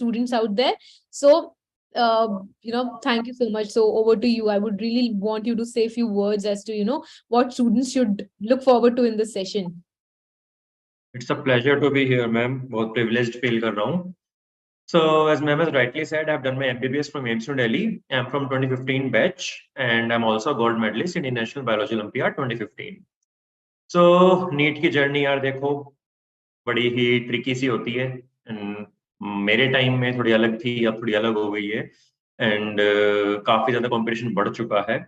students out there. So, thank you so much. So over to you. I would really want you to say a few words as to, what students should look forward to in this session. It's a pleasure to be here, ma'am. बहुत privileged feel कर रहा हूँ. So, as ma'am has rightly said, I've done my MBBS from AIMS New Delhi. I'm from 2015 batch, and I'm also a gold medalist in International Biology Olympiad 2015. So, NEET की journey यार देखो बड़ी ही tricky सी होती है. And मेरे time में थोड़ी अलग थी, अब थोड़ी अलग हो गई है. एंड काफी ज्यादा कंपटीशन बढ़ चुका है.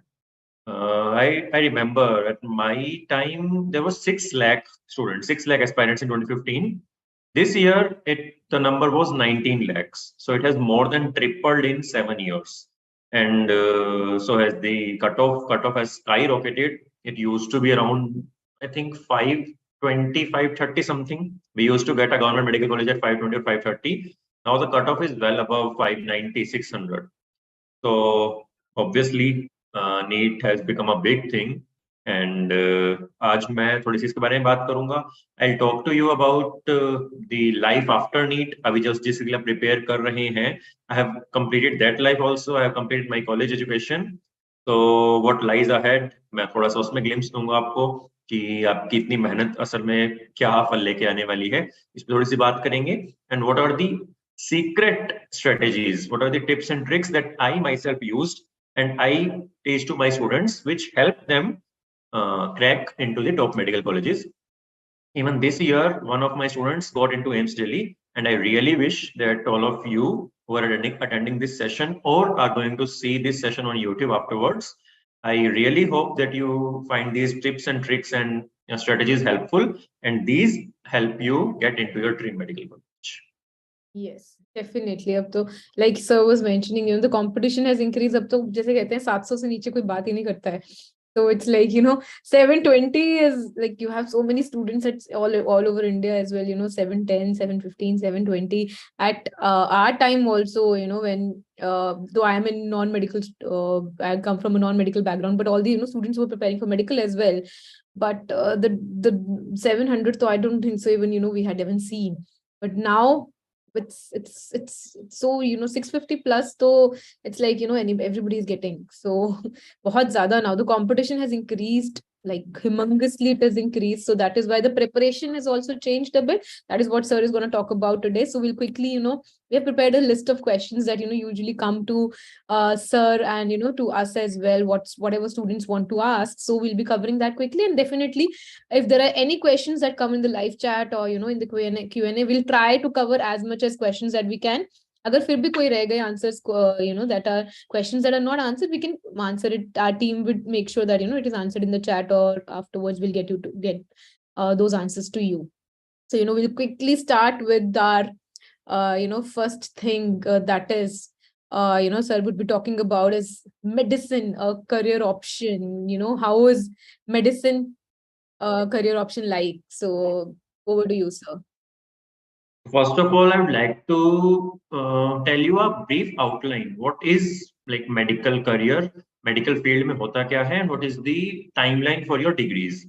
I remember at my time there was 6 lakh students, 6 lakh aspirants in 2015. This year the number was 19 lakhs, so it has more than tripled in 7 years. And so as the cutoff has skyrocketed. It used to be around, I think, 520, 530 something. We used to get a government medical college at 520 or 530. Now the cutoff is well above 590, 600. So obviously NEET has become a big thing. And आज मैं थोड़ी सी इसके बारे में बात करूंगा. I'll talk to you about the life after NEET. अभी जिसके लिए प्रिपेयर कर रहे हैं, I have completed that life also. I have completed my college education. So what lies ahead, मैं थोड़ा सा उसमें ग्लिम्स दूंगा आपको कि आपकी इतनी मेहनत असल में क्या फल लेके आने वाली है. इस पर थोड़ी सी बात करेंगे. And what are the secret strategies, what are the tips and tricks that I myself used and I teach to my students, which help them crack into the top medical colleges. Even this year, one of my students got into AIMS Delhi, and I really wish that all of you who are attending this session or are going to see this session on YouTube afterwards, I really hope that you find these tips and tricks and strategies helpful, and these help you get into your dream medical college. Yes, definitely. अब तो like sir was mentioning, the competition has increased. अब तो जैसे कहते हैं 700 से नीचे कोई बात ही नहीं करता है. So it's like, 720 is like you have so many students at all over India as well, 710, 715, 720. At our time also, when though I am in non-medical, I come from a non-medical background, but all the students were preparing for medical as well. But the 700, so I don't think so even we had even seen. But now it's so 650 plus, so it's like everybody is getting so bahut zyada now. The competition has increased like humongously. It has increased, so that is why the preparation has also changed a bit. That is what sir is going to talk about today. So we'll quickly, we have prepared a list of questions that usually come to sir and to us as well, whatever students want to ask. So we'll be covering that quickly, and definitely if there are any questions that come in the live chat or in the Q&A, we'll try to cover as much as questions that we can. अगर फिर भी कोई रह गए answers, that are questions that are not answered, we can answer it. Our team would make sure that it is answered in the chat, or afterwards we'll get those answers to you. So we'll quickly start with our first thing, that is sir would be talking about is medicine, a career option. How is medicine career option like? So over to you, sir. First of all, I would like to tell you a brief outline. What is like medical career, medical field में होता क्या है, and what is the timeline for your degrees.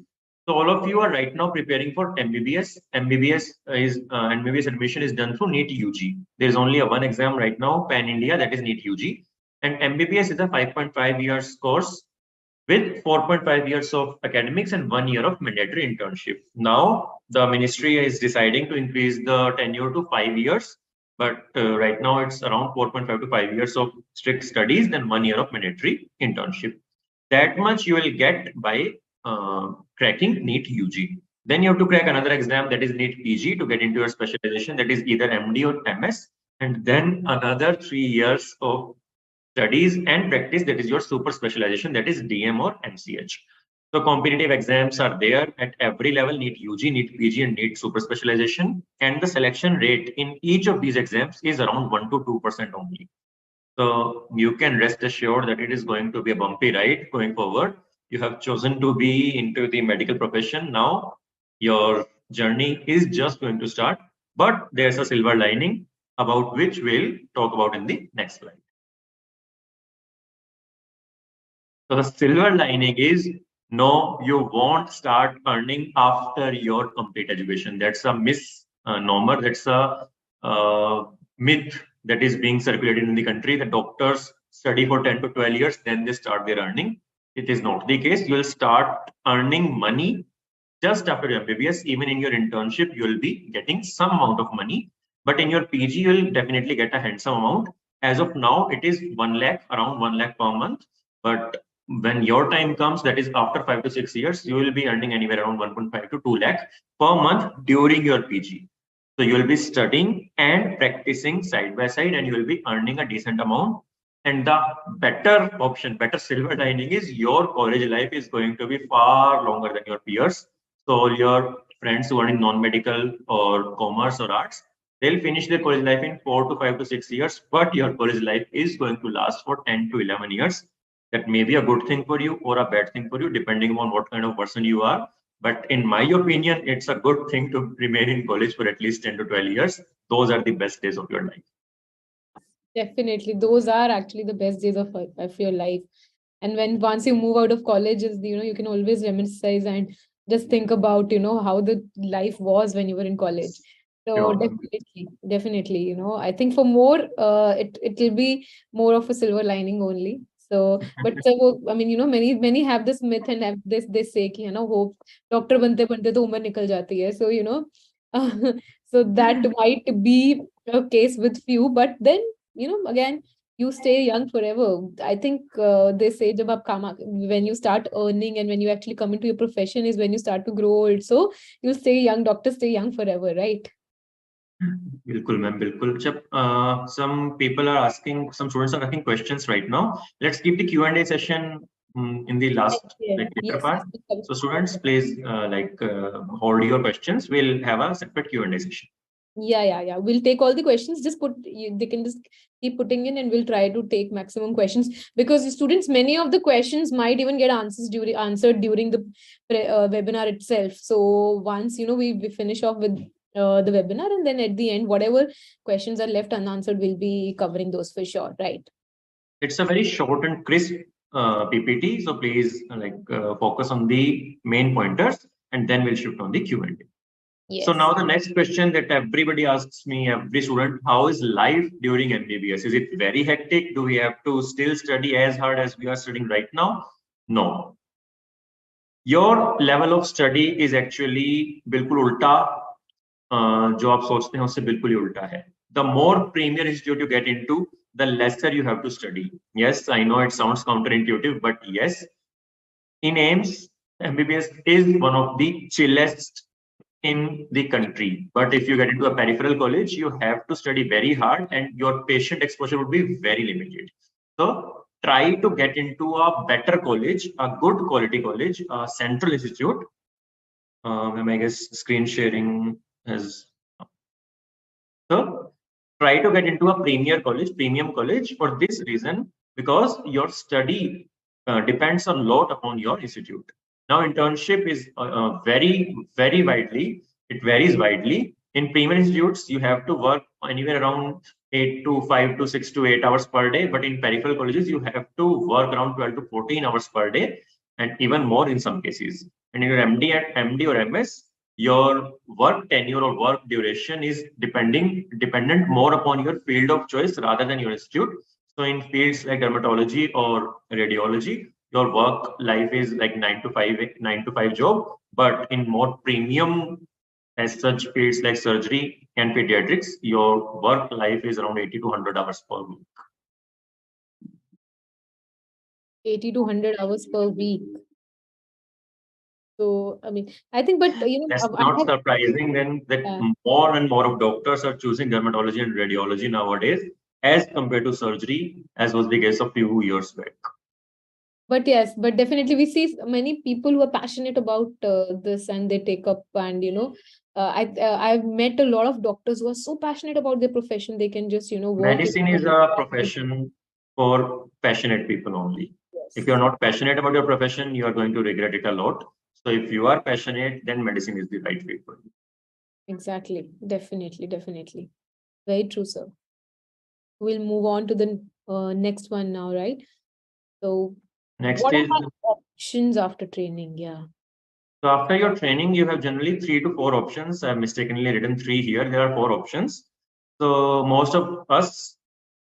So all of you are right now preparing for MBBS. MBBS admission is done through NEET UG. There is only one exam right now, Pan India, that is NEET UG, and MBBS is a 5.5 years course with 4.5 years of academics and 1 year of mandatory internship. Now, the ministry is deciding to increase the tenure to 5 years, but right now it's around 4.5 to 5 years of strict studies, then 1 year of mandatory internship. That much you will get by cracking NEET UG. Then you have to crack another exam, that is NEET PG, to get into your specialization, that is either MD or MS, and then another 3 years of studies and practice, that is your super specialization, that is DM or MCH. So competitive exams are there at every level, NEET UG, NEET PG, and NEET super specialization, and the selection rate in each of these exams is around 1 to 2% only. So you can rest assured that it is going to be a bumpy ride going forward. You have chosen to be into the medical profession. Now your journey is just going to start, but there's a silver lining about which we'll talk about in the next slide. So the silver lining is, no, you won't start earning after your complete education. That's a misnomer. That's a myth that is being circulated in the country, that doctors study for 10 to 12 years, then they start their earning. It is not the case. You will start earning money just after your MBBS. Even in your internship, you will be getting some amount of money. But in your PG, you will definitely get a handsome amount. As of now, it is 1 lakh, around 1 lakh per month. But when your time comes, that is after 5 to 6 years, you will be earning anywhere around 1.5 to 2 lakh per month during your PG. So you will be studying and practicing side by side, and you will be earning a decent amount. And the better option, better silver lining is your college life is going to be far longer than your peers. So all your friends who are in non-medical or commerce or arts, they'll finish their college life in 4 to 5 to 6 years, but your college life is going to last for 10 to 11 years. That may be a good thing for you or a bad thing for you, depending on what kind of person you are. But in my opinion, it's a good thing to remain in college for at least 10 to 12 years. Those are the best days of your life. Definitely, those are actually the best days of your life. And when once you move out of college, is you can always reminisce and just think about how the life was when you were in college. So Sure. definitely, I think for more, it will be more of a silver lining only. So, but so I mean, many have this myth and have this say कि hope doctor बनते बनते तो उम्र निकल जाती है. So so that might be a case with few, but then again, you stay young forever. I think they say जब आप when you start earning and when you actually come into your profession is when you start to grow old. So you stay young, doctors stay young forever, right? बिल्कुल ma'am, बिल्कुल. Some people are asking, some students are asking questions right now. Let's keep the Q&A session in the last later part. So students, please hold your questions. We'll have a separate Q&A session. Yeah. We'll take all the questions. They can just keep putting in, and we'll try to take maximum questions, because the students, many of the questions might even get answered during the webinar itself. So once we finish off with the webinar, and then at the end, whatever questions are left unanswered, we'll be covering those for sure, right? It's a very short and crisp PPT, so please focus on the main pointers, and then we'll shift on the Q&A. Yes. So now the next question that everybody asks me, every student, how is life during MBBS? Is it very hectic? Do we have to still study as hard as we are studying right now? No. Your level of study is actually बिल्कुल उल्टा जो आप सोचते हैं उससे बिल्कुल ही उल्टा है. The more premier institute you get into, the lesser you have to study. Yes, I know it sounds counterintuitive, but yes, in AIMS, MBBS is one of the chillest in the country. But if you get into a peripheral college, you have to study very hard and your patient exposure would be very limited. So try to get into a better college, a good quality college, a central institute. I guess screen sharing has. So try to get into a premium college for this reason, because your study depends a lot upon your institute. Now, internship is very widely. It varies widely. In premium institutes, you have to work anywhere around 8 to 5 to 6 to 8 hours per day. But in peripheral colleges, you have to work around 12 to 14 hours per day, and even more in some cases. And in your MD or MS, your work tenure or work duration is dependent more upon your field of choice rather than your institute. So in fields like dermatology or radiology, your work life is like 9 to 5 job. But in more premium as such fields like surgery and pediatrics, your work life is around 80 to 100 hours per week. 80 to 100 hours per week. So, I mean, I think, but that's not surprising then that more and more of doctors are choosing dermatology and radiology nowadays as compared to surgery, as was the case a few years back. But yes, but definitely we see many people who are passionate about this, and they take up, and I've met a lot of doctors who are so passionate about their profession, they can just work. Medicine is a profession for passionate people only. Yes. If you're not passionate about your profession, you are going to regret it a lot. So if you are passionate, then medicine is the right fit for you. Exactly. Definitely. Very true, sir. We'll move on to the next one now, right? So next what is are options after training? Yeah. So after your training, you have generally 3 to 4 options. I've mistakenly written 3 here. There are 4 options. So most of us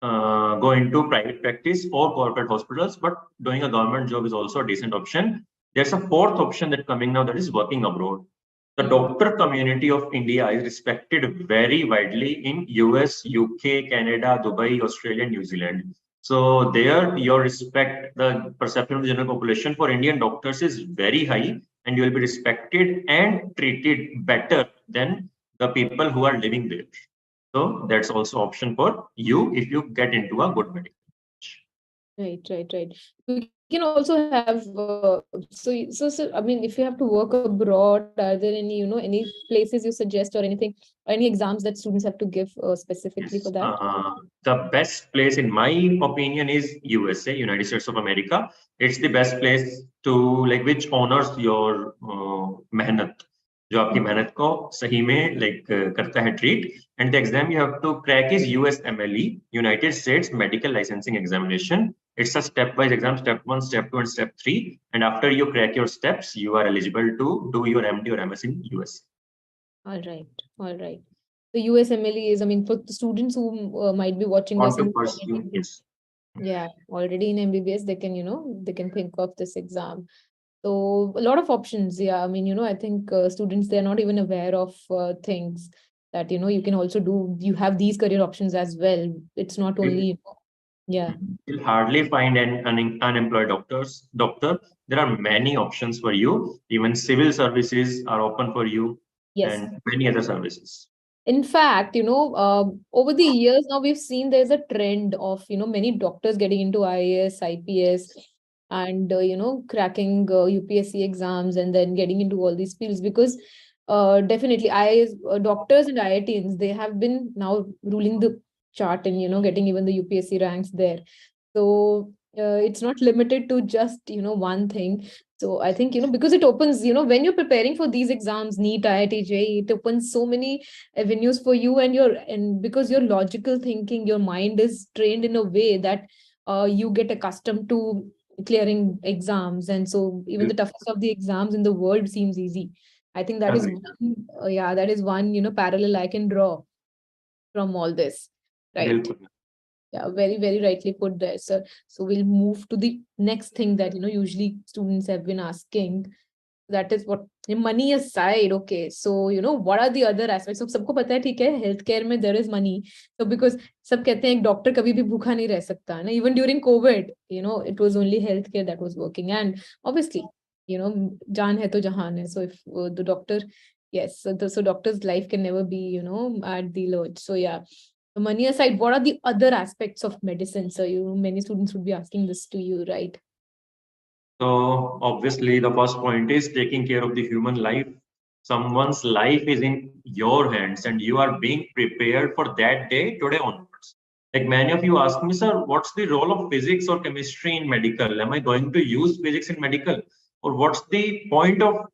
go into private practice or corporate hospitals, but doing a government job is also a decent option. There's a fourth option that coming now, that is working abroad. The doctor community of India is respected very widely in US, UK, Canada, Dubai, Australia, New Zealand. So there, your respect, the perception of the general population for Indian doctors is very high, and you will be respected and treated better than the people who are living there. So that's also option for you if you get into a good medical college. Right. We can also have so I mean, if you have to work abroad, are there any any places you suggest or anything, or any exams that students have to give specifically for Yes. that? The best place, in my opinion, is USA, United States of America. It's the best place to, like, which honors your मेहनत, जो आपकी मेहनत को सही में करता है treat. And the exam you have to crack is USMLE, United States Medical Licensing Examination. It's a step-wise exam, step 1, step 2, and step 3. And after you crack your steps, you are eligible to do your MD or MS in US. All right. The USMLE is, I mean, for the students who might be watching Want us to and pursue? Yes. yeah, already in MBBS, they can, they can think of this exam. So a lot of options. Yeah, I mean, I think students, they're not even aware of things that, you can also do. You have these career options as well. It's not only, yeah. You'll hardly find an unemployed doctor. There are many options for you. Even civil services are open for you, Yes. and many other services. In fact, over the years now we've seen there's a trend of, many doctors getting into IAS, IPS, and, cracking UPSC exams and then getting into all these fields because definitely IAS, doctors and IITians, they have been now ruling the chart and, getting even the UPSC ranks there. So it's not limited to just, one thing. So I think, because it opens, when you're preparing for these exams, NEET, IIT, JEE, it opens so many avenues for you and because your logical thinking, your mind is trained in a way that you get accustomed to clearing exams. And so even the toughest of the exams in the world seems easy. I think that is Agreed. one, that is one, parallel I can draw from all this. Right. बिल्कुल. Yeah, very rightly put there, sir. So we'll move to the next thing that, usually students have been asking. That is what money aside, okay. So, what are the other aspects? So सबको पता है ठीक है, healthcare में there is money. So because सब कहते हैं एक डॉक्टर कभी भी भूखा नहीं रह सकता ना. Even during COVID, it was only healthcare that was working. And obviously, जान है तो जहान है. So if the doctor, yes, so doctor's life can never be, at the lodge. So yeah. Money aside, what are the other aspects of medicine? So many students would be asking this to you, right? So obviously, the first point is taking care of the human life. Someone's life is in your hands, and you are being prepared for that day today onwards. Like many of you ask me, sir, what's the role of physics or chemistry in medical? Am I going to use physics in medical? Or what's the point of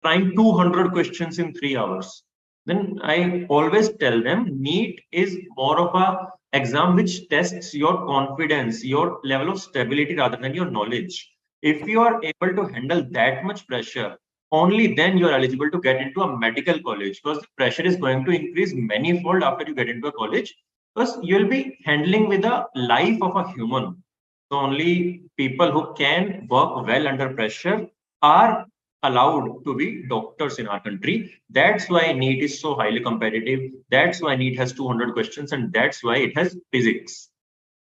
trying 200 questions in 3 hours? Then I always tell them NEET is more of a exam which tests your confidence, your level of stability rather than your knowledge. If you are able to handle that much pressure, only then you are eligible to get into a medical college, because the pressure is going to increase manifold after you get into a college, because you'll be handling with the life of a human. So only people who can work well under pressure are allowed to be doctors in our country. That's why NEET is so highly competitive. That's why NEET has 200 questions, and that's why it has physics.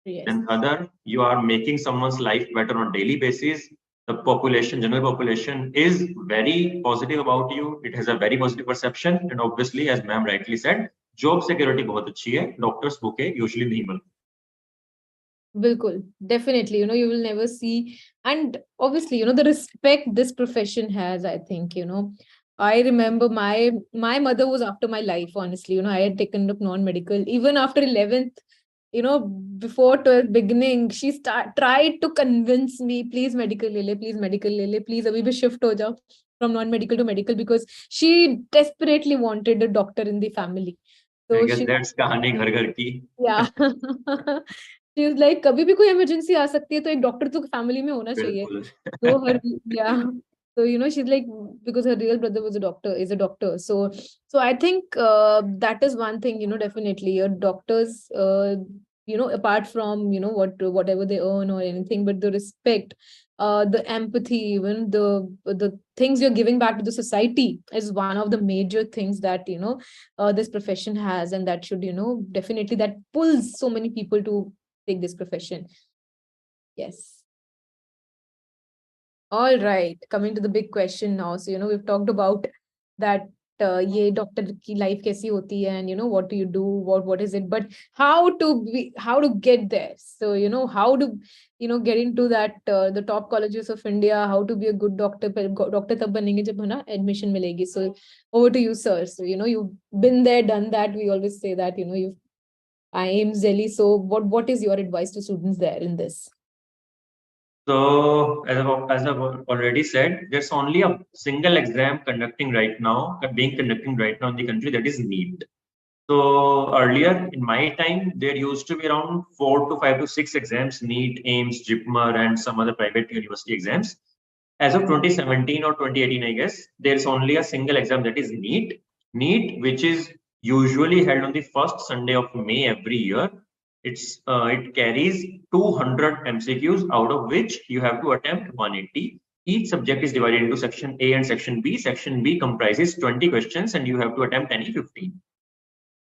Yes. And other, you are making someone's life better on a daily basis. The population, general population, is very positive about you. It has a very positive perception. And obviously, as ma'am rightly said, job security बहुत अच्छी है. Doctors भूखे usually नहीं मिलते. Bilkul, definitely, you will never see. And obviously, the respect this profession has, I think, I remember my mother was after my life, honestly. I had taken up non-medical. Even after 11th, before 12th beginning, she tried to convince me, please medical lele, please medical lele, please abhi bhi shift ho jao from non-medical to medical, because she desperately wanted a doctor in the family. I So guess she, that's कहानी घर घर की. yeah. She was like, कभी भी कोई emergency आ सकती है तो एक डॉक्टर तो फैमिली में होना चाहिए. बिल्कुल. So her, yeah. So, she's like, because her real brother was a doctor, is a doctor. So I think that is one thing, definitely your doctors, apart from, whatever they earn or anything, but the respect, the empathy, even the things you're giving back to the society is one of the major things that, this profession has. And that should, definitely that pulls so many people to take this profession. Yes. All right, coming to the big question now. So, we've talked about that ये doctor की life कैसी होती है, and what do you do, what is it, but how to get there. So, how to get into that the top colleges of India, how to be a good doctor. Doctor तब बनेंगे जब है ना admission मिलेगी. So over to you, sir. So, you've been there, done that. We always say that, you've IIMs Delhi. So what is your advice to students there in this? So, as I've already said, there's only a single exam being conducting right now in the country, that is NEET. So earlier in my time, there used to be around 4 to 5 to 6 exams: NEET, AIMS, JIPMER, and some other private university exams. As of 2017 or 2018, I guess, there's only a single exam, that is NEET. NEET, which is usually held on the first Sunday of May every year. It carries 200 MCQs, out of which you have to attempt 180. Each subject is divided into Section A and Section B. Section B comprises 20 questions, and you have to attempt any 15.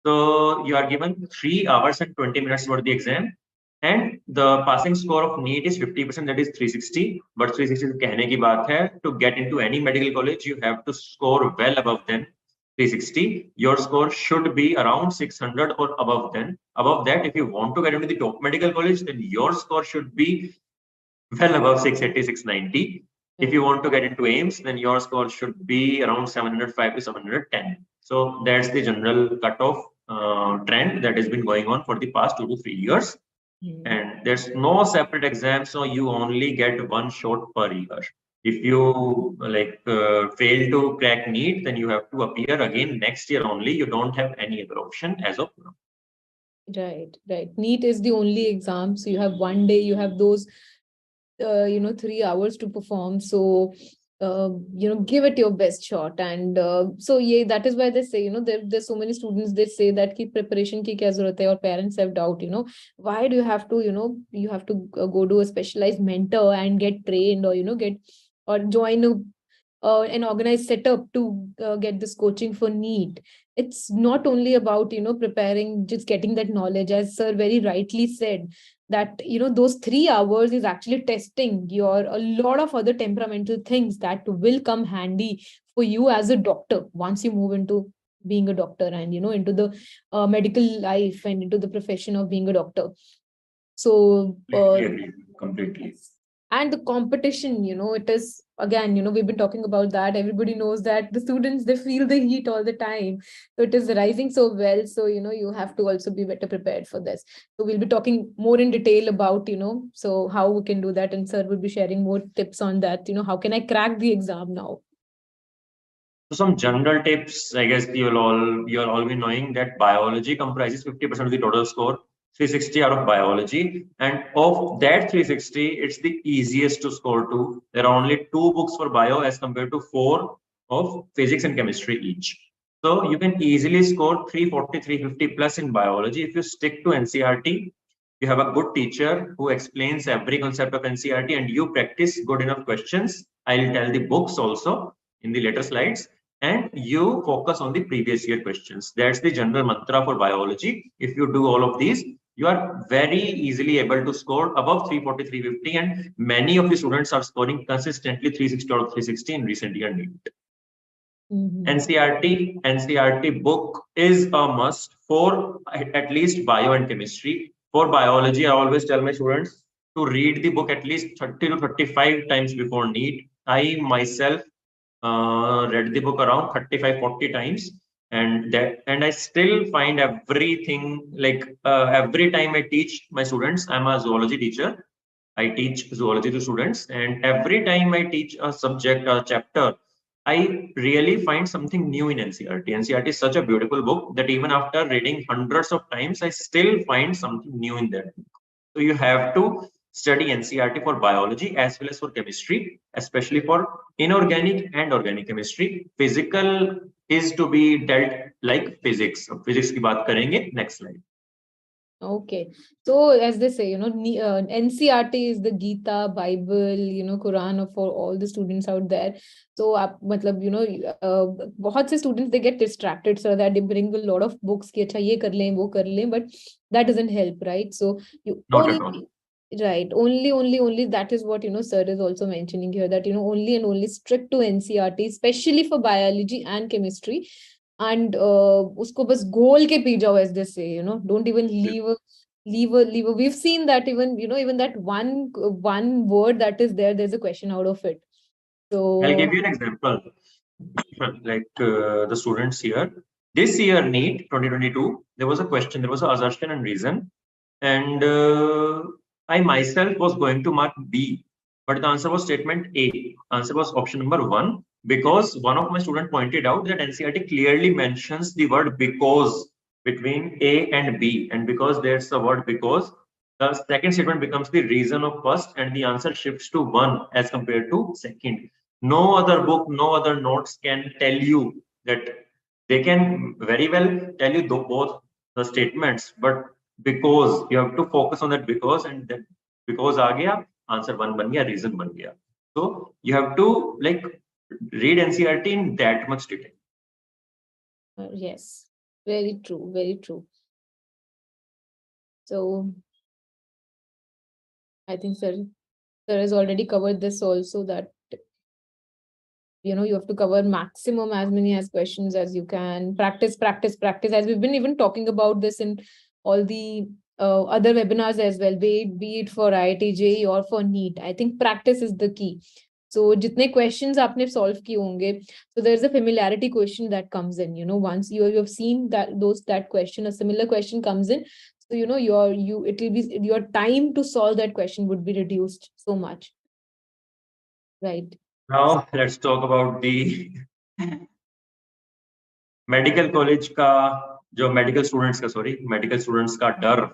So you are given 3 hours and 20 minutes for the exam, and the passing score of NEET is 50%, that is 360. But 360 कहने की बात है, to get into any medical college, you have to score well above than 360. Your score should be around 600 or above that. If you want to get into the top medical college, then your score should be well above 680, 690. If you want to get into AIMS, then your score should be around 705 to 710. So that's the general cutoff trend that has been going on for the past 2 to 3 years. And there's no separate exam, so you only get one shot per year. If you fail to crack NEET, then you have to appear again next year only. You don't have any other option as of now. Right. NEET is the only exam. So you have one day, you have those 3 hours to perform. So give it your best shot. And so yeah, that is why they say, there's so many students, they say that ki preparation ki kya zarurat hai, or parents have doubt, why do you have to, you have to go to a specialized mentor and get trained, or get or join an organized setup to get this coaching for NEET. It's not only about, preparing, just getting that knowledge, as sir very rightly said, that, those 3 hours is actually testing your, a lot of other temperamental things that will come handy for you as a doctor once you move into being a doctor, and, into the medical life and into the profession of being a doctor. So, completely. And the competition, it is, again, we've been talking about that. Everybody knows that the students, they feel the heat all the time. So it is rising so well. So, you have to also be better prepared for this. So we'll be talking more in detail about, so how we can do that. And sir will be sharing more tips on that. How can I crack the exam now? So some general tips, I guess you'll all be knowing that biology comprises 50% of the total score, 360 out of biology. And of that 360, it's the easiest to score to. There are only 2 books for bio as compared to 4 of physics and chemistry each. So you can easily score 340, 350 plus in biology if you stick to NCERT. You have a good teacher who explains every concept of NCERT, and you practice good enough questions. I'll tell the books also in the later slides. And you focus on the previous year questions. That's the general mantra for biology. If you do all of these, you are very easily able to score above 340, 350. And many of the students are scoring consistently 360 out of 360 in recent year NEET. NCERT book is a must for at least bio and chemistry. For biology, I always tell my students to read the book at least 30 to 35 times before NEET. I myself read the book around 35-40 times, and I still find everything, every time I teach my students. I'm a zoology teacher. I teach zoology to students, and every time I teach a subject, a chapter, I really find something new in NCERT. NCERT is such a beautiful book that even after reading hundreds of times, I still find something new in that book. So you have to study NCERT for biology as well as for chemistry, especially for inorganic and organic chemistry. Physical is to be dealt like physics. अब physics की बात करेंगे. Next slide. Okay. So as they say, NCRT is the Gita, Bible, Quran for all the students out there. So, बहुत से students, they get distracted so that they bring a lot of books कि अच्छा ये कर लें, वो कर लें, but that doesn't help, right? So you Not at all. Right. Only that is what, sir is also mentioning here that, only and only strict to NCRT, especially for biology and chemistry. And usko bas goal ke pee jao, as they say, don't even leave a we've seen that even that one word that is there, there's a question out of it. So I'll give you an example. Like the students here, this year NEET 2022, there was a question, there was an assertion and reason, and I myself was going to mark B, but the answer was statement A. Answer was option number 1, because one of my students pointed out that NCERT clearly mentions the word because between A and B, and because there's the word because, the second statement becomes the reason of first, and the answer shifts to 1 as compared to second. No other book, no other notes can tell you that. They can very well tell you both the statements, but because you have to focus on that because, and that because aa gaya, answer 1 ban gaya, reason ban gaya. So you have to like read NCERT in that much detail. yes, very true, very true. So I think sir has already covered this also, that you have to cover maximum as many as questions as you can. Practice, as we've been even talking about this in all the other webinars as well, be it for IIT JEE or for NEET. I think practice is the key. So jitne questions aapne solve kiye honge, so there's a familiarity question that comes in, once you have seen that question, a similar question comes in, so it will be your time to solve that question would be reduced so much, right? Now let's talk about the medical college का, जो medical students का डर,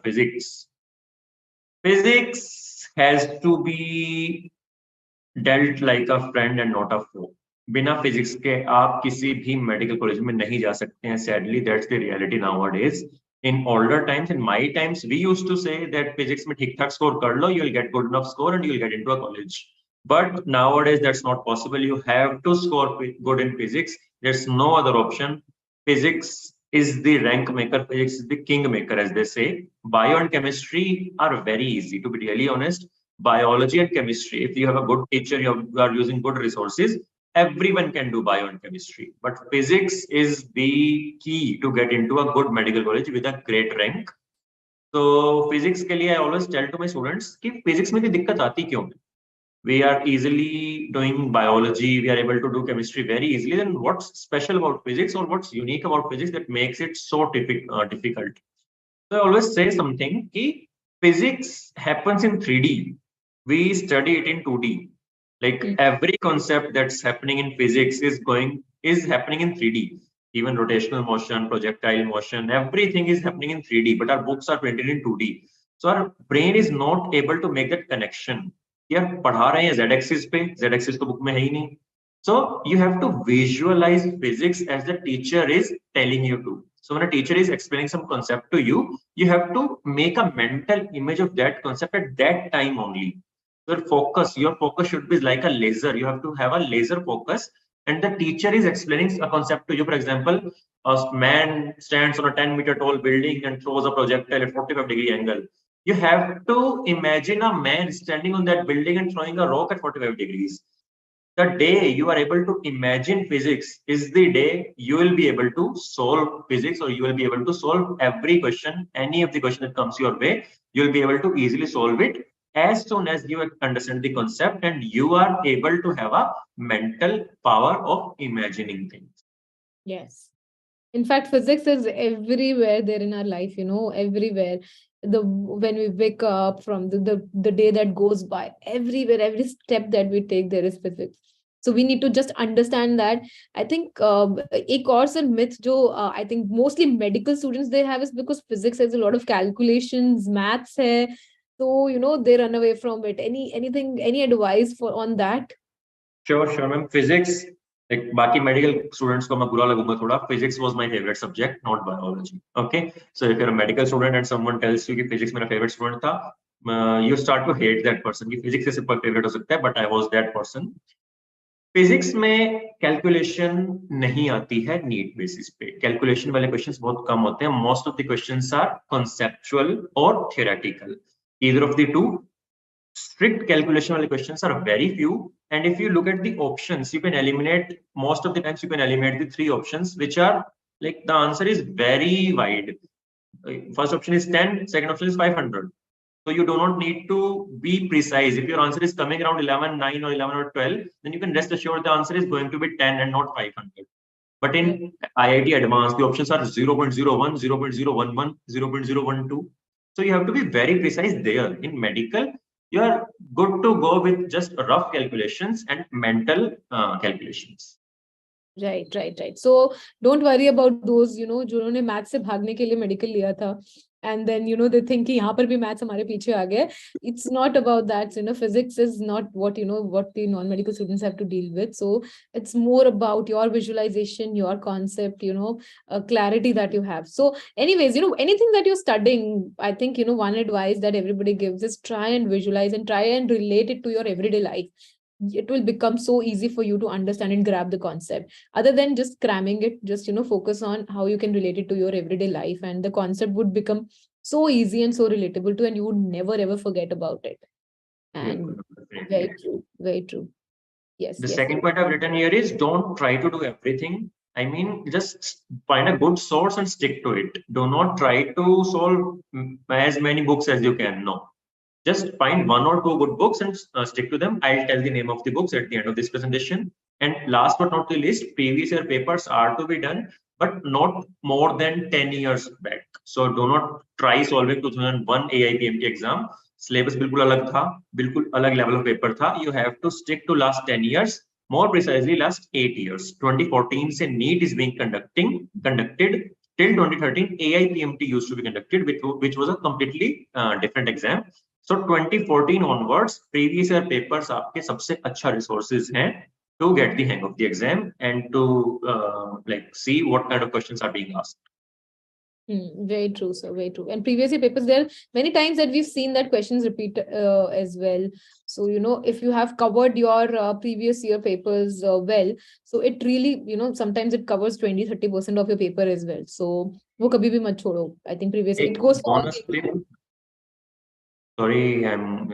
physics has to be dealt like a friend and not a foe. बिना physics के आप किसी भी medical college में नहीं जा सकते हैं. Sadly that's the reality nowadays. In older times, in my times, we used to say that physics में ठीक ठाक score कर लो, you will get good enough score and you will get into a college. But nowadays that's not possible. You have to score good in physics. There's no other option. Physics is the rank maker. Physics is the king maker, as they say. Bio and chemistry are very easy, to be really honest. Biology and chemistry, if you have a good teacher, you are using good resources, everyone can do bio and chemistry. But physics is the key to get into a good medical college with a great rank. So physics के लिए I always tell to my students कि physics में भी दिक्कत आती क्यों है? We are easily doing biology, we are able to do chemistry very easily. Then what's special about physics, or what's unique about physics that makes it so difficult? So I always say something कि physics happens in 3D. We study it in 2D. Like every concept that's happening in physics is happening in 3D. Even rotational motion, projectile motion, everything is happening in 3D, but our books are printed in 2D. So our brain is not able to make that connection. यार पढ़ा रहे हैं z axis पे, z axis तो book में है ही नहीं. So you have to visualize physics as the teacher is telling you to. So when a teacher is explaining some concept to you, you have to make a mental image of that concept at that time only. Your focus should be like a laser. You have to have a laser focus, and the teacher is explaining a concept to you. For example, a man stands on a 10-meter tall building and throws a projectile at 45-degree angle. You have to imagine a man standing on that building and throwing a rock at 45 degrees. The day you are able to imagine physics is the day you will be able to solve physics, or you will be able to solve every question, any of the question that comes your way. You will be able to easily solve it as soon as you understand the concept and you are able to have a mental power of imagining things. Yes. In fact, physics is everywhere there in our life, everywhere. When we wake up, from the day that goes by, everywhere, every step that we take, there is physics. So we need to just understand that. I think a course and myth jo I think mostly medical students they have is because physics has a lot of calculations, maths hai, so they run away from it. Any advice on that? Sure, ma'am. Physics, like बाकी medical students को मैं बुरा लगूंगा थोड़ा. Physics was my favorite subject, not biology. Okay, so if you're a medical student and someone tells you कि physics मेरा favorite student था, you start to hate that person. कि physics से सिर्फ favorite हो सकता है, but I was that person. Physics में कैलकुलेशन नहीं आती है नीट बेसिस पे. कैलकुलेशन वाले क्वेश्चंस बहुत कम होते हैं. Most of the questions are conceptual और theoretical, either of the two. Strict calculation wale questions are very few, and if you look at the options, you can eliminate, most of the times you can eliminate the three options which are like the answer is very wide. First option is 10, second option is 500. So you do not need to be precise. If your answer is coming around 11, 9 or 11 or 12, then you can rest assured the answer is going to be 10 and not 500. But in IIT Advanced, the options are 0.01, 0.011, 0.012. So you have to be very precise there. In medical, you are good to go with just rough calculations and mental calculations. Right. So don't worry about those जिन्होंने maths से भागने के लिए medical लिया था, and then they think कि यहाँ पर भी मैथ्स हमारे पीछे आ गए. It's not about that. Physics is not what what the non-medical students have to deal with. So it's more about your visualization, your concept, clarity that you have. So anyways, anything that you're studying, I think one advice that everybody gives is try and visualize and try and relate it to your everyday life. It will become so easy for you to understand and grab the concept, other than just cramming it. Just focus on how you can relate it to your everyday life, and the concept would become so easy and so relatable to, and you would never ever forget about it. And very true. Yes. The second point I've written here is don't try to do everything. I mean, just find a good source and stick to it. Do not try to solve as many books as you can. No, just find one or two good books and stick to them. I'll tell the name of the books at the end of this presentation. And last but not the least, previous year papers are to be done, but not more than 10 years back. So do not try solving 2001 AIPMT exam. Syllabus बिल्कुल अलग था, बिल्कुल अलग level of paper था. You have to stick to last 10 years, more precisely last 8 years. 2014 से NEET is being conducted. Till 2013, AIPMT used to be conducted, which was a completely different exam. So 2014 onwards, previous year papers आपके सबसे अच्छा resources हैं to get the hang of the exam and to see what kind of questions are being asked. Very true, sir. Very true. And previous year papers, there are many times that we've seen that questions repeat as well. So, if you have covered your previous year papers well, so it really, sometimes it covers 20-30% of your paper as well. So, wo kabhi bhi mat chodo. I think previous it goes for all. Sorry, I'm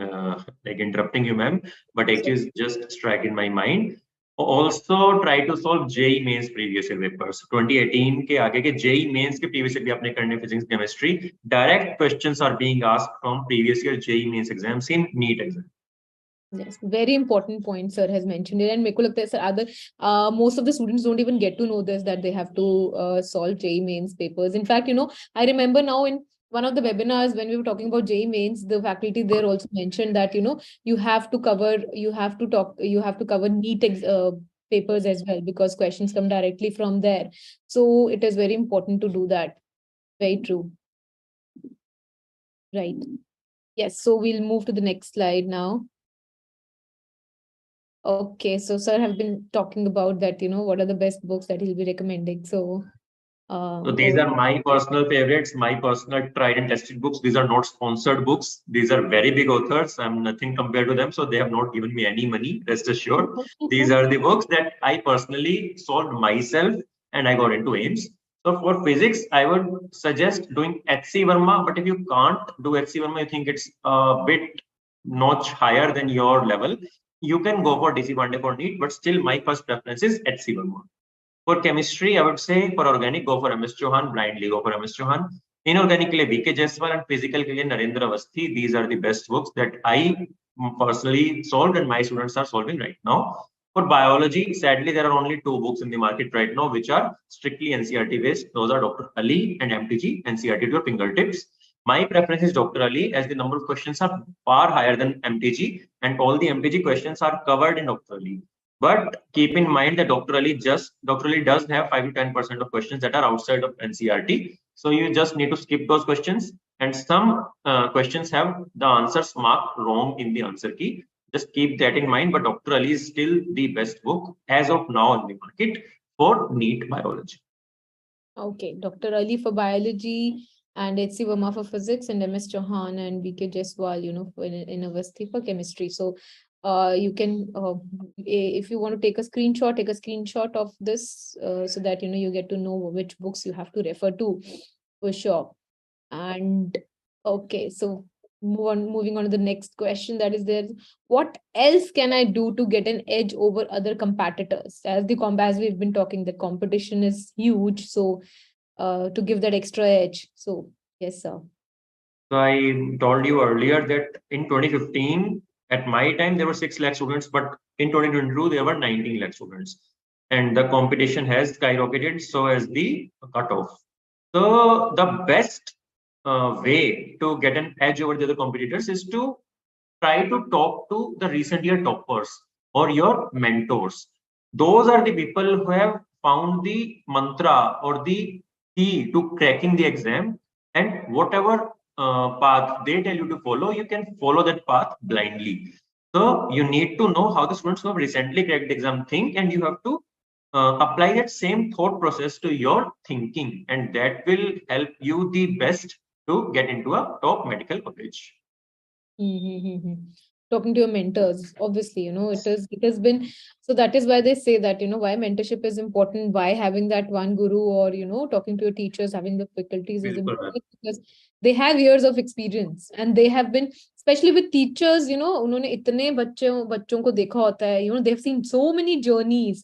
interrupting you, ma'am, but it is just struck in my mind. Also try to solve JEE mains previous year papers. 2018 के आगे के JEE mains के previous year भी आपने करने physics chemistry. Direct questions are being asked from previous year JEE mains exams in NEET exam. Yes, very important point sir has mentioned it, and मेरे को लगता है sir most of the students don't even get to know this, that they have to solve JEE mains papers. In fact, I remember now in one of the webinars when we were talking about JEE mains, the faculty there also mentioned that you have to cover NEET papers as well, because questions come directly from there. So it is very important to do that. Very true. Right. Yes. So we'll move to the next slide now. Okay, so sir have been talking about that, what are the best books that he'll be recommending. So these are my personal favorites, my personal tried and tested books. These are not sponsored books. These are very big authors. I'm nothing compared to them. So they have not given me any money, rest assured. These are the books that I personally solved myself and I got into AIMS. So for physics, I would suggest doing H.C. Verma. But if you can't do H.C. Verma, you think it's a bit notch higher than your level, you can go for DC Pandey for NEET. But still, my first preference is H.C. Verma. For chemistry, I would say for organic, go for MS Chauhan. Blindly go for MS Chauhan. Inorganic ke liye VK Jaiswal, and physical ke liye Narendra Avasthi. These are the best books that I personally solved and my students are solving right now. For biology, sadly, there are only two books in the market right now which are strictly NCERT based. Those are Dr. Ali and MTG, NCERT to your fingertips. My preference is Dr. Ali, as the number of questions are far higher than MTG, and all the MTG questions are covered in Dr. Ali. But keep in mind that Dr. Ali does have 5 to 10% of questions that are outside of NCERT. So you just need to skip those questions and some questions have the answers marked wrong in the answer key. Just keep that in mind. But Dr. Ali is still the best book as of now in the market for NEET biology. Okay, Dr. Ali for biology and H.C. Verma for physics and M.S. Chauhan and B.K. Jaiswal, in Avasthi for chemistry. So you can, if you want to take a screenshot of this so that, you get to know which books you have to refer to for sure. And okay, so moving on to the next question that is there. What else can I do to get an edge over other competitors? As we've been talking, the competition is huge. So to give that extra edge. So yes, sir. So I told you earlier that in 2015, at my time, there were 6 lakh students, but in 2022, there were 19 lakh students. And the competition has skyrocketed, so as the cutoff. So the best way to get an edge over the other competitors is to try to talk to the recent year toppers or your mentors. Those are the people who have found the mantra or the key to cracking the exam, and whatever path they tell you to follow, you can follow that path blindly. So you need to know how the students who have recently cracked the exam think, and you have to apply that same thought process to your thinking, and that will help you the best to get into a top medical college. Mm-hmm. Talking to your mentors, obviously, it has been, so that is why they say that, why mentorship is important, why having that one guru or, talking to your teachers, having the faculties is बिल्कुल important because they have years of experience and they have been, especially with teachers, उन्होंने इतने बच्चों को देखा होता है, they've seen so many journeys,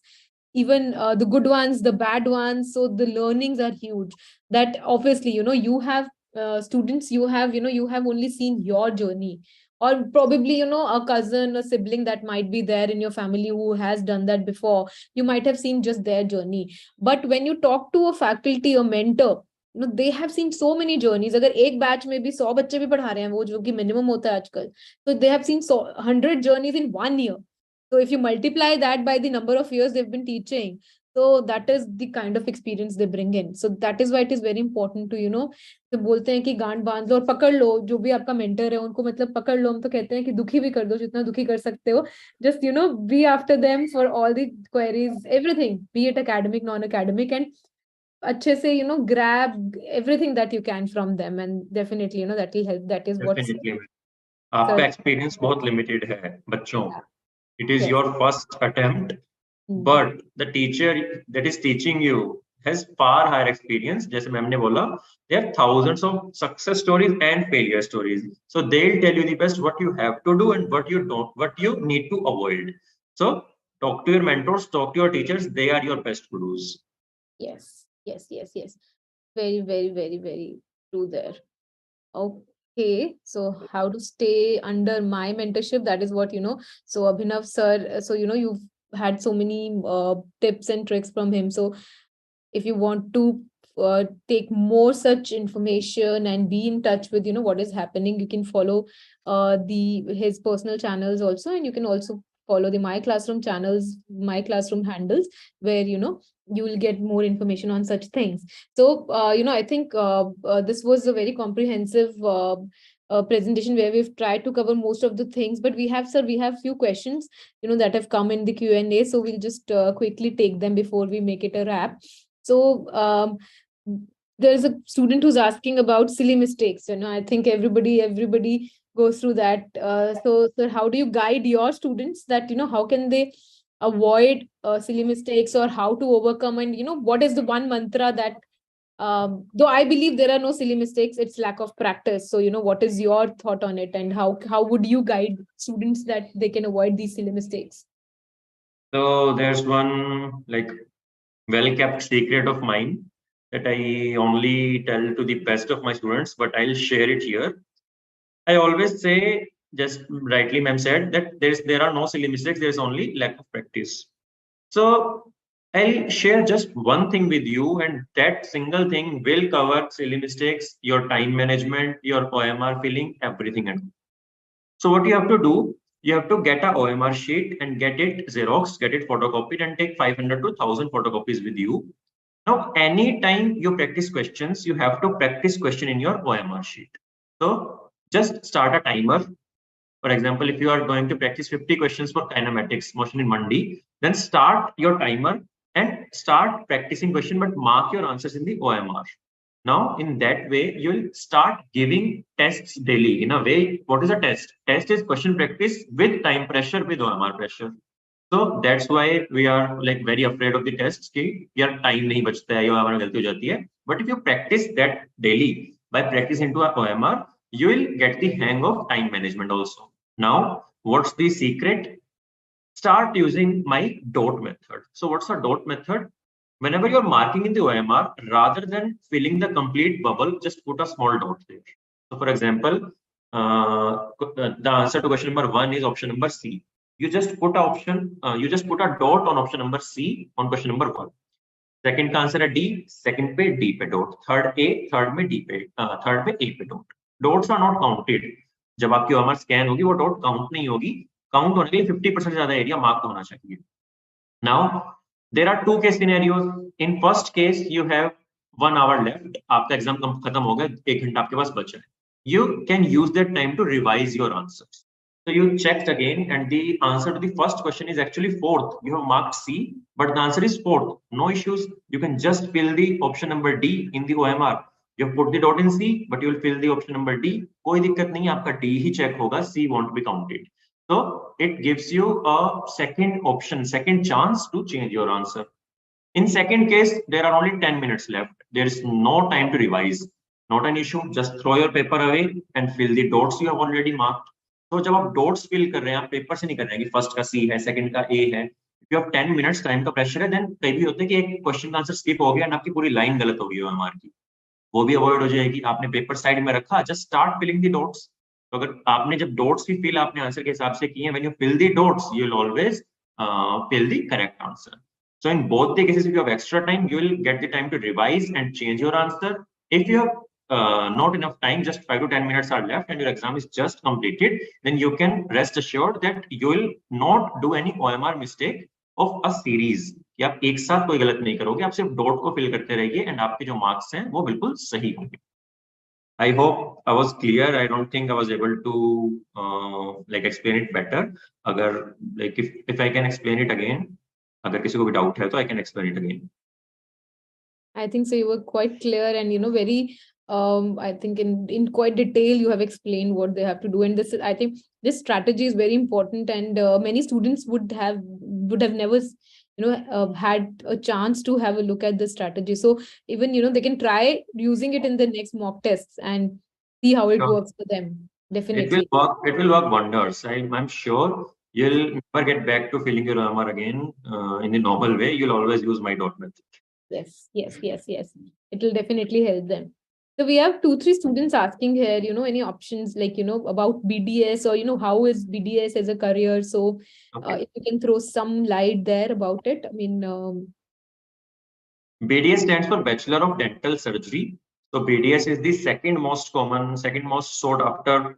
even the good ones, the bad ones. So the learnings are huge. That obviously, you have students, you have only seen your journey, or probably a cousin or sibling that might be there in your family who has done that before. You might have seen just their journey, but when you talk to a faculty or mentor, they have seen so many journeys. अगर एक batch में भी 100 बच्चे भी पढ़ा रहे हैं, वो जो कि मिनिमम होता है आजकल, so they have seen 100 journeys in 1 year. So if you multiply that by the number of years they've been teaching, so that is the kind of experience they bring in. So that is why it is very important to, तो बोलते हैं कि गांड बांध लो और पकड़ लो जो भी आपका मेंटर है उनको, मतलब पकड़ लो, हम तो कहते हैं कि दुखी भी कर दो जितना दुखी कर सकते हो. Just, be after them for all the queries, everything, be it academic, non-academic, and अच्छे से, grab everything that you can from them, and definitely, that will help. That is what definitely आपका sir. एक्सपीरियंस बहुत limited है बच्चों. Yeah. It is Yes. your first attempt, but the teacher that is teaching you has far higher experience. जैसे ma'am ने बोला, there are thousands of success stories and failure stories. So they'll tell you the best what you have to do and what you need to avoid. So talk to your mentors, talk to your teachers. They are your best gurus. Yes. Yes. Yes. Yes. Very, very, very, very true there. Okay, so how to stay under my mentorship? That is what, So Abhinav sir, so you've had so many tips and tricks from him. So if you want to take more such information and be in touch with, what is happening, you can follow his personal channels also, and you can also follow the My Classroom channels, My Classroom handles, where you will get more information on such things. So I think this was a very comprehensive presentation where we've tried to cover most of the things, but we have few questions that have come in the Q&A, so we'll just quickly take them before we make it a wrap. So there's a student who's asking about silly mistakes. I think everybody goes through that. So how do you guide your students that, how can they avoid silly mistakes, or how to overcome, and what is the one mantra that, though I believe there are no silly mistakes, it's lack of practice. So, what is your thought on it, and how would you guide students that they can avoid these silly mistakes? So there's one like well-kept secret of mine that I only tell to the best of my students, but I'll share it here. I always say, just rightly ma'am said, that there are no silly mistakes, there's only lack of practice. So I'll share just one thing with you, and that single thing will cover silly mistakes, your time management, your OMR filling, everything. So what you have to do, you have to get a OMR sheet and get it Xerox, get it photocopied, and take 500 to 1000 photocopies with you. Now, anytime you practice questions, you have to practice question in your OMR sheet. So just start a timer. For example, if you are going to practice 50 questions for kinematics, motion in 1D, then start your timer and start practicing question, but mark your answers in the OMR. Now, in that way, you'll start giving tests daily. In a way, what is a test? Test is question practice with time pressure, with OMR pressure. So that's why we are like very afraid of the tests कि यार time नहीं बचता है या हमारा गलती हो जाती है. But if you practice that daily by practicing to a OMR, you will get the hang of time management also. Now, what's the secret? Start using my dot method. So what's a dot method? Whenever you're marking in the OMR, rather than filling the complete bubble, just put a small dot there. So for example, the answer to question number 1 is option number C. You just put a dot on option number C on question number 1. Second का answer है D, second पे D पे dot, third A, third में D पे, third पे A पे dot. Dots are not counted. जब आपकी ओएमआर स्कैन होगी वो डॉट काउंट नहीं होगी. काउंट होने के लिए 50% ज्यादा एरिया मार्क होना चाहिए. Now there are two case scenarios. In first case you have 1 hour left. आपका एग्जाम खत्म हो गया, 1 घंटा आपके पास बचा है. You can use that time to revise your answers. So you checked again, and the answer to the first question is actually 4th. You have marked C, but the answer is 4th. No issues. You can just fill the option number D in the OMR. You have put the dot in C, but you will fill the option number D. कोई दिक्कत नहीं है, आपका D ही check होगा, C won't be counted. So it gives you a second option, second chance to change your answer. In second case, there are only 10 minutes left. There is no time to revise. Not an issue. Just throw your paper away and fill the dots you have already marked. तो जब आप dots fill कर रहे हैं, आप paper से नहीं कर रहे हैं कि फर्स्ट का सी है, सेकंड का ए है. If you have 10 minutes time का प्रेशर है, देन कई भी होते हैं कि एक क्वेश्चन का आंसर स्किप हो गया और आपकी पूरी लाइन गलत हो गई ओएमआर की. वो भी अवॉइड हो जाएगी. आपने पेपर साइड में रखा, just start filling the dots. तो अगर आपने जब डॉट्स की फिल आपने आंसर के हिसाब से की है, when you fill the dots you will always fill the correct answer. So in both the cases, if you have extra time, you will get the time to revise and change your answer. If you have not enough time, just 5 to 10 minutes are left and your exam is just completed, then you can rest assured that you will not do any OMR mistake of a series. कि आप एक साथ कोई गलत नहीं करोगे, आप सिर्फ डॉट को फिल करते रहिए एंड आपके जो मार्क्स हैं वो बिल्कुल सही होंगे. I hope I was clear. I don't think I was able to like explain it better. अगर like if I can explain it again, अगर किसी को भी डाउट है तो I can explain it again. I think so. You were quite clear and very. I think in quite detail you have explained what they have to do, and I think this strategy is very important, and many students would have never had a chance to have a look at this strategy. So even they can try using it in the next mock tests and see how it works for them. Definitely. It will work wonders. I'm sure you'll never get back to filling your OMR again in the normal way. You'll always use my dot method. Yes. It will definitely help them. So we have 2-3 students asking here, any options like, about BDS or, how is BDS as a career? So if you can throw some light there about it. I mean, BDS stands for Bachelor of Dental Surgery. So BDS is the second most sought after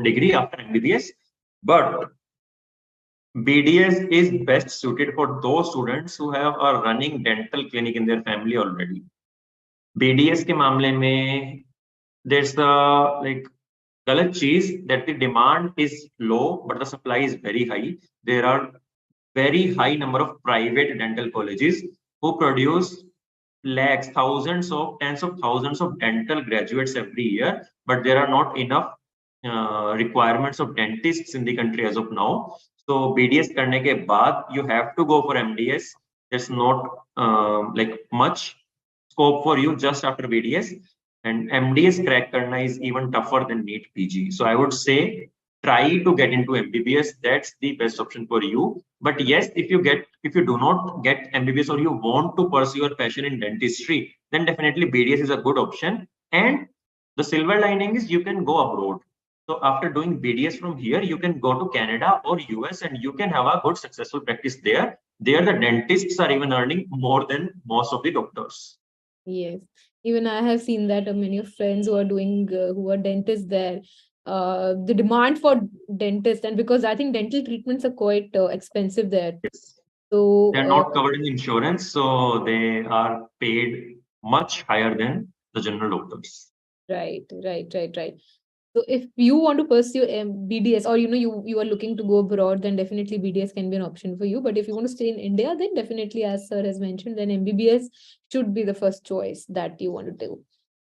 degree after MBBS. But BDS is best suited for those students who have a running dental clinic in their family already. BDS के मामले में there's the like गलत चीज that the demand is low but the supply is very high. There are very high number of private dental colleges who produce lakhs, tens of thousands of dental graduates every year, but there are not enough requirements of dentists in the country as of now. So BDS करने के बाद you have to go for MDS. There's not like much scope for you just after BDS, and MDS crack karna is even tougher than NEET PG. So I would say try to get into MBBS. That's the best option for you. But yes, if you do not get MBBS or you want to pursue your passion in dentistry, then definitely BDS is a good option. And the silver lining is you can go abroad. So after doing BDS from here, you can go to Canada or US and you can have a good successful practice there. There the dentists are even earning more than most of the doctors. Yes, even I have seen that many of friends who are doing who are dentists there. The demand for dentists, and because I think dental treatments are quite expensive there. Yes. So They're not covered in insurance, so they are paid much higher than the general doctors. right, right. So if you want to pursue BDS, or you are looking to go abroad, then definitely BDS can be an option for you. But if you want to stay in India, then definitely, as sir has mentioned, then MBBS should be the first choice that you want to do.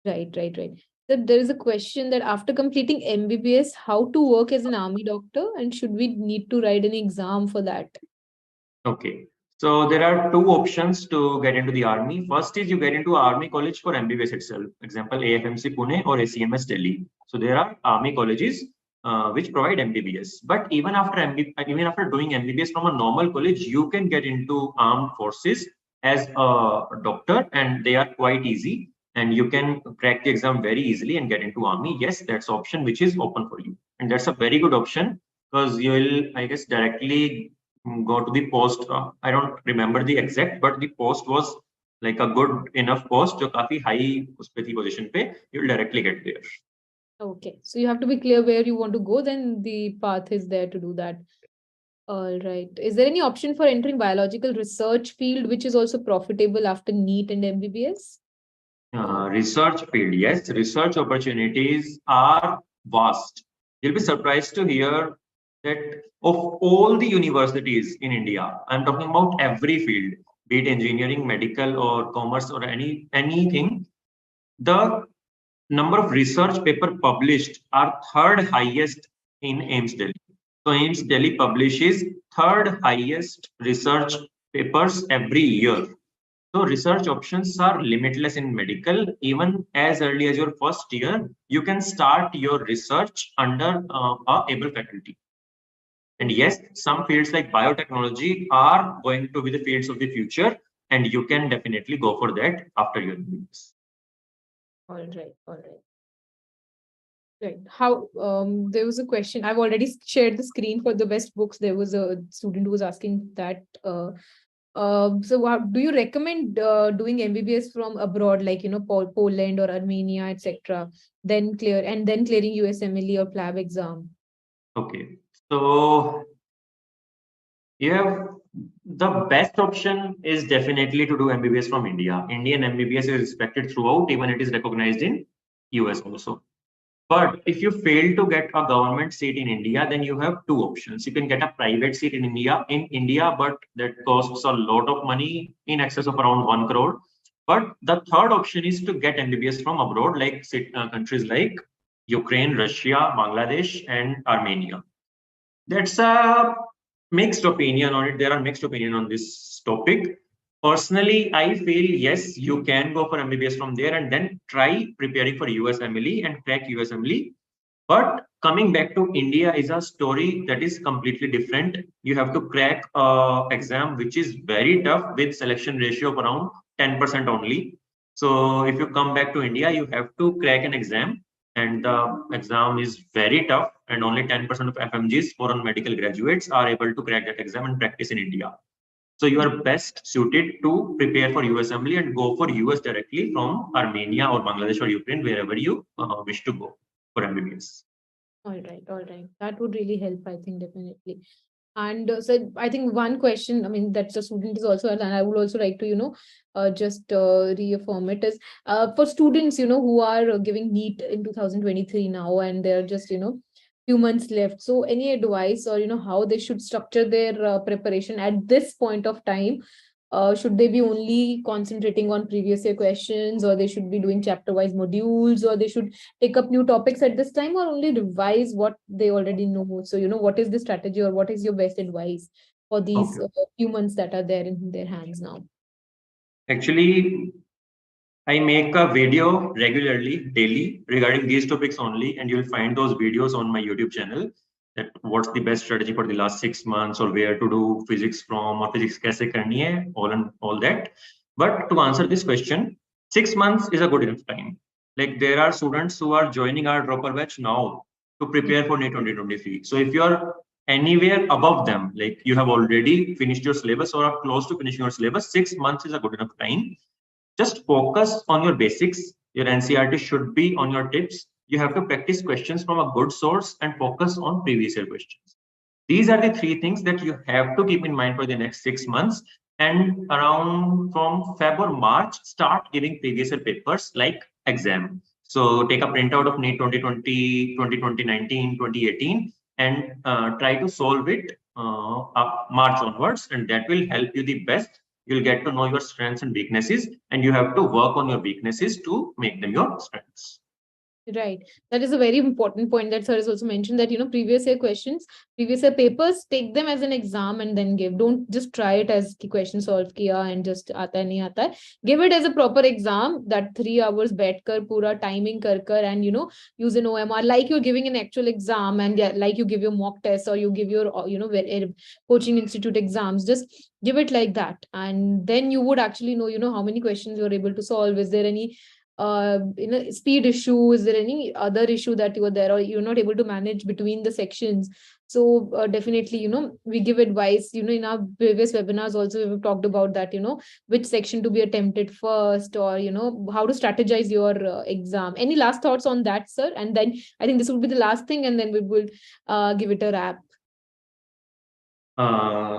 Right. So there is a question that after completing MBBS, how to work as an army doctor, and should we need to write an exam for that? Okay. So there are two options to get into the army. First is you get into army college for MBBS itself. Example, AFMC Pune or ACMS Delhi. So there are army colleges which provide MBBS. But even after doing MBBS from a normal college, you can get into armed forces as a doctor, and they are quite easy. And you can crack the exam very easily and get into army. Yes, that's option which is open for you, and that's a very good option because you will, I guess, directly go to the post. I don't remember the exact, but the post was like a good enough post जो काफी high उस पे थी position पे, you'll directly get there. Okay, so you have to be clear where you want to go, then the path is there to do that. All right. Is there any option for entering biological research field, which is also profitable after NEET and MBBS? Research field, yes, research opportunities are vast. You'll be surprised to hear that of all the universities in India, I'm talking about every field, be it engineering, medical, or commerce, or anything, the number of research paper published are third highest in AIMS Delhi. So AIMS Delhi publishes third highest research papers every year. So research options are limitless in medical. Even as early as your first year, you can start your research under a able faculty. And yes, some fields like biotechnology are going to be the fields of the future, and you can definitely go for that after your MBBS. All right. Right. How there was a question. I've already shared the screen for the best books. There was a student who was asking that. So do you recommend doing MBBS from abroad, like Poland or Armenia, etc., then clearing USMLE or PLAB exam? Okay, so you have the best option is definitely to do MBBS from India. Indian MBBS is respected throughout, even it is recognized in US also. But if you fail to get a government seat in India, then you have two options. You can get a private seat in India, but that costs a lot of money in excess of around 1 crore. But the third option is to get MBBS from abroad, like countries like Ukraine, Russia, Bangladesh, and Armenia. That's a mixed opinion on it. There are mixed opinion on this topic. Personally, I feel yes, you can go for MBBS from there and then try preparing for USMLE and crack USMLE. But coming back to India is a story that is completely different. You have to crack a exam which is very tough with selection ratio of around 10% only. So if you come back to India, you have to crack an exam, and the exam is very tough, and only 10% of FMGs, foreign medical graduates, are able to crack that exam and practice in India. So you are best suited to prepare for USMLE and go for US directly from Armenia or Bangladesh or Ukraine, wherever you wish to go for MBBS. All right. That would really help, I think, definitely. And so I think one question, I mean, that the student is also, and I would also like to, just reaffirm it is for students, who are giving NEET in 2023 now, and they're just, few months left. So any advice or, how they should structure their preparation at this point of time? Should they be only concentrating on previous year questions, or they should be doing chapter wise modules, or they should take up new topics at this time, or only revise what they already know? So, what is the strategy, or what is your best advice for these Okay. few months that are there in their hands now? Actually, I make a video regularly, daily, regarding these topics only, and you'll find those videos on my YouTube channel. That what's the best strategy for the last 6 months, or where to do physics from, or physics kaise karni hai, all that. But to answer this question, 6 months is a good enough time. Like there are students who are joining our dropper batch now to prepare for NEET 2023. So if you are anywhere above them, like you have already finished your syllabus or are close to finishing your syllabus, 6 months is a good enough time. Just focus on your basics. Your NCRT should be on your tips. You have to practice questions from a good source and focus on previous year questions. These are the three things that you have to keep in mind for the next 6 months. And around from Feb or March, start giving previous year papers like exam. So take a printout of NEET 2020, 2019, 2018, and try to solve it up March onwards, and that will help you the best. You'll get to know your strengths and weaknesses, and you have to work on your weaknesses to make them your strengths. Right. That is a very important point that sir has also mentioned, that, previous year questions, previous year papers, take them as an exam and then give. Don't just try it as ki question solve kiya and just aata hai, nahi aata hai. Give it as a proper exam, that 3 hours बैठ कर पूरा timing कर and, use an OMR like you're giving an actual exam, and like you give your mock test or you give your, coaching institute exams. Just give it like that. And then you would actually know, how many questions you're able to solve. Is there any speed issue, is there any other issue that you are there or you're not able to manage between the sections? So definitely, we give advice, in our previous webinars also we've talked about that, which section to be attempted first, or how to strategize your exam. Any last thoughts on that, sir? And then I think this will be the last thing, and then we will give it a wrap.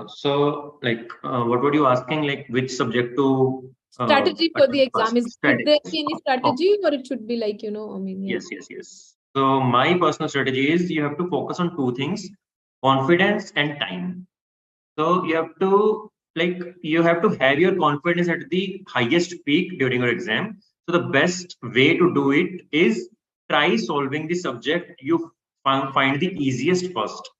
So like what were you asking, like which subject to strategy for the exam, is should there be any Okay. strategy, or it should be like, I mean, yeah. Yes. So my personal strategy is you have to focus on two things: confidence and time. So you have to have your confidence at the highest peak during your exam. So the best way to do it is try solving the subject you find the easiest first.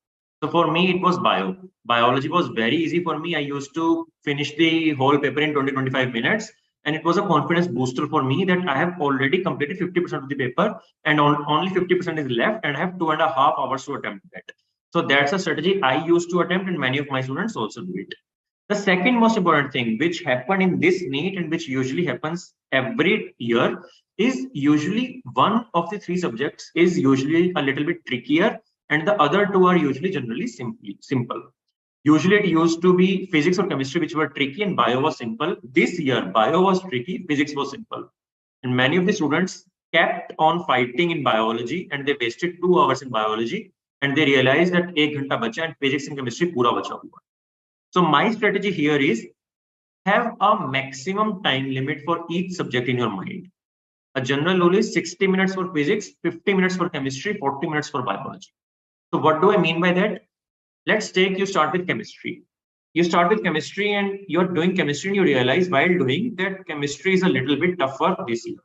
So for me, it was bio. Biology was very easy for me. I used to finish the whole paper in 20-25 minutes. And it was a confidence booster for me that I have already completed 50% of the paper and only 50% is left, and I have 2.5 hours to attempt that. So that's a strategy I used to attempt, and many of my students also do it. The second most important thing which happened in this NEET and which usually happens every year is usually one of the three subjects is usually a little bit trickier, and the other two are usually generally simple. Usually it used to be physics or chemistry which were tricky and bio was simple. This year, bio was tricky, physics was simple. And many of the students kept on fighting in biology and they wasted 2 hours in biology, and they realized that 1 ghanta bacha and physics and chemistry pura bacha hua. So my strategy here is have a maximum time limit for each subject in your mind. A general rule is 60 minutes for physics, 50 minutes for chemistry, 40 minutes for biology. So what do I mean by that? Let's take you start with chemistry. You start with chemistry and you're doing chemistry and you realize while doing that chemistry is a little bit tougher this year.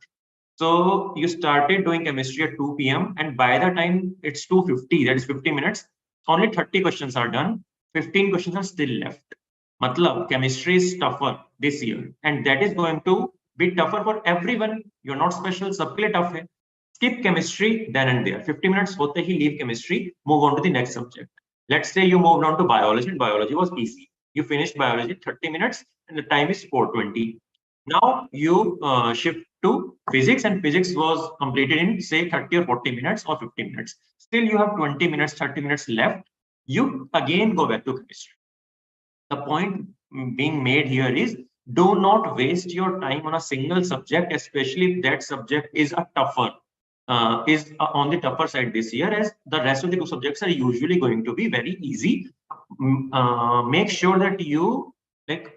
So you started doing chemistry at 2 p.m. and by the time it's 2:50, that is 50 minutes, only 30 questions are done. 15 questions are still left. Matlab, chemistry is tougher this year, and that is going to be tougher for everyone. You're not special, sabke liye tough hai. Skip chemistry then and there. 50 minutes hote hi leave chemistry, move on to the next subject. Let's say you moved on to biology, and biology was easy. You finished biology 30 minutes, and the time is 4:20. Now you shift to physics, and physics was completed in say 30 or 40 minutes or 50 minutes. Still you have 20 minutes, 30 minutes left. You again go back to chemistry. The point being made here is do not waste your time on a single subject, especially if that subject is a tougher, on the tougher side this year, as the rest of the two subjects are usually going to be very easy. Make sure that you make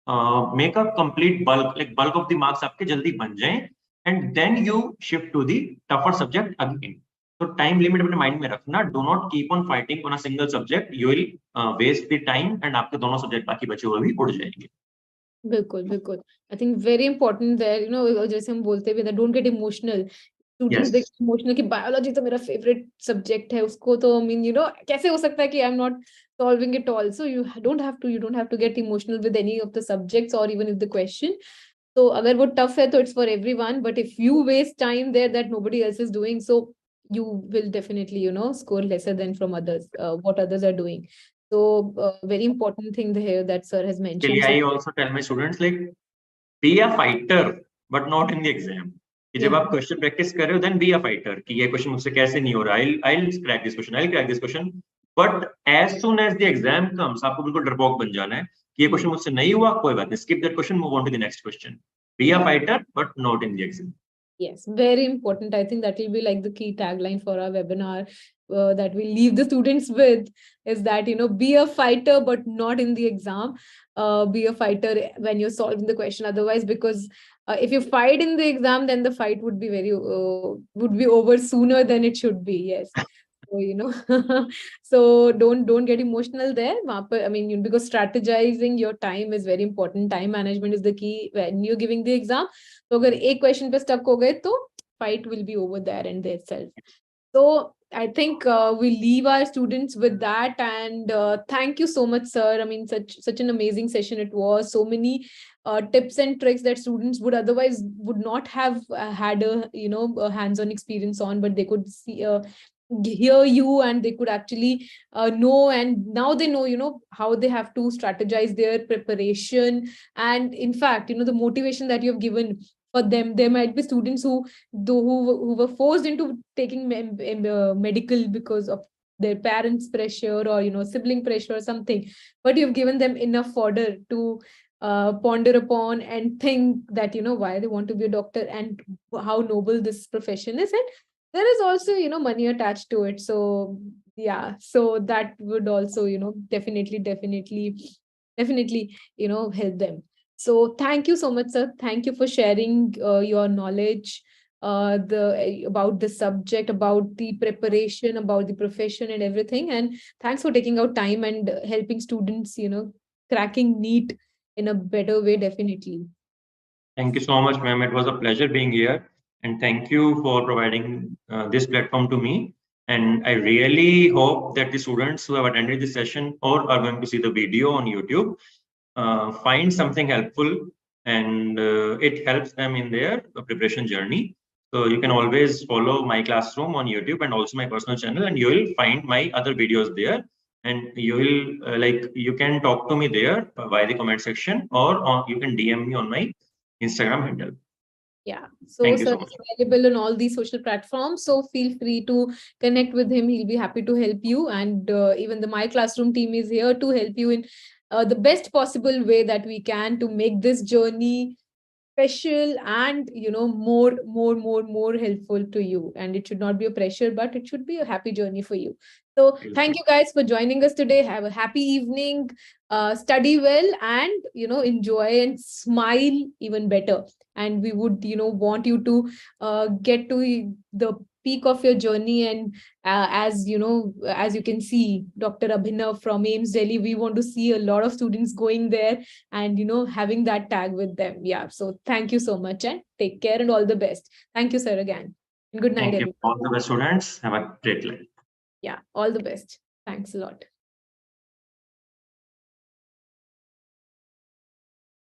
a complete bulk of the marks आपके जल्दी बन जाएं, and then you shift to the tougher subject again. So time limit अपने mind में रखना. Do not keep on fighting on a single subject. You will waste the time, and आपके दोनों subject बाकी बचे हुए भी उड़ जाएंगे. बिल्कुल. I think very important there, जैसे हम बोलते भी, that don't get emotional. Students they get emotional कि biology तो मेरा favorite subject है, उसको तो I mean, कैसे हो सकता है कि I'm not solving it all. So you don't have to get emotional with any of the subjects or even if the question. So अगर वो tough है तो it's for everyone, but if you waste time there that nobody else is doing, so you will definitely, score lesser than from others, what others are doing. So very important thing here that sir has mentioned. I also tell my students be a fighter, but not in the exam. जब आप question practice कर रहे हो, then be a fighter कि ये question मुझसे कैसे नहीं हो रहा, I'll crack this question. But as soon as the exam comes, आपको बिल्कुल डरपोक बन जाना है कि ये क्वेश्चन मुझसे नहीं हुआ, कोई बात नहीं, skip that question, move on to the next question. Be a fighter, but not in the exam. Yes, very important. I think that will be like the key tagline for our webinar. that we leave the students with is that, be a fighter, but not in the exam. Be a fighter when you're solving the question. Otherwise, because if you fight in the exam, then the fight would be would be over sooner than it should be. Yes. So, so don't get emotional there. I mean, because strategizing your time is very important. Time management is the key when you're giving the exam. So अगर एक question पे stuck हो गए तो fight will be over there and there itself. So I think we leave our students with that, and thank you so much, sir. I mean, such an amazing session it was. So many tips and tricks that students would otherwise would not have had a hands-on experience on, but they could see. Hear you, and they could actually know, and now they know how they have to strategize their preparation. And in fact, the motivation that you have given for them, there might be students who were forced into taking medical because of their parents pressure, or sibling pressure or something, but you've given them enough fodder to ponder upon and think that why they want to be a doctor and how noble this profession is. And there is also money attached to it. So yeah, so that would also definitely help them. So thank you so much, sir. Thank you for sharing your knowledge about the subject, about the preparation, about the profession and everything. And thanks for taking out time and helping students cracking NEET in a better way. Definitely. Thank you so much, ma'am. It was a pleasure being here. And thank you for providing this platform to me. And I really hope that the students who have attended this session or are going to see the video on YouTube find something helpful, and it helps them in their preparation journey. So you can always follow my classroom on YouTube and also my personal channel, and you will find my other videos there. And you will you can talk to me there via the comment section, or you can DM me on my Instagram handle. Yeah. So Thank you sir so much. is available on all these social platforms. So feel free to connect with him. He'll be happy to help you. And even the My Classroom team is here to help you in the best possible way that we can to make this journey special and more helpful to you. And it should not be a pressure, but it should be a happy journey for you. So thank you guys for joining us today. Have a happy evening. Study well, and enjoy and smile even better. And we would want you to get to the peak of your journey. And as as you can see, Dr. Abhinav from AIMS Delhi, we want to see a lot of students going there and having that tag with them. Yeah, so thank you so much, and take care and all the best. Thank you, sir, again, and good night, Thank you. everyone. All the best, students. Have a great life. Yeah, all the best. Thanks a lot.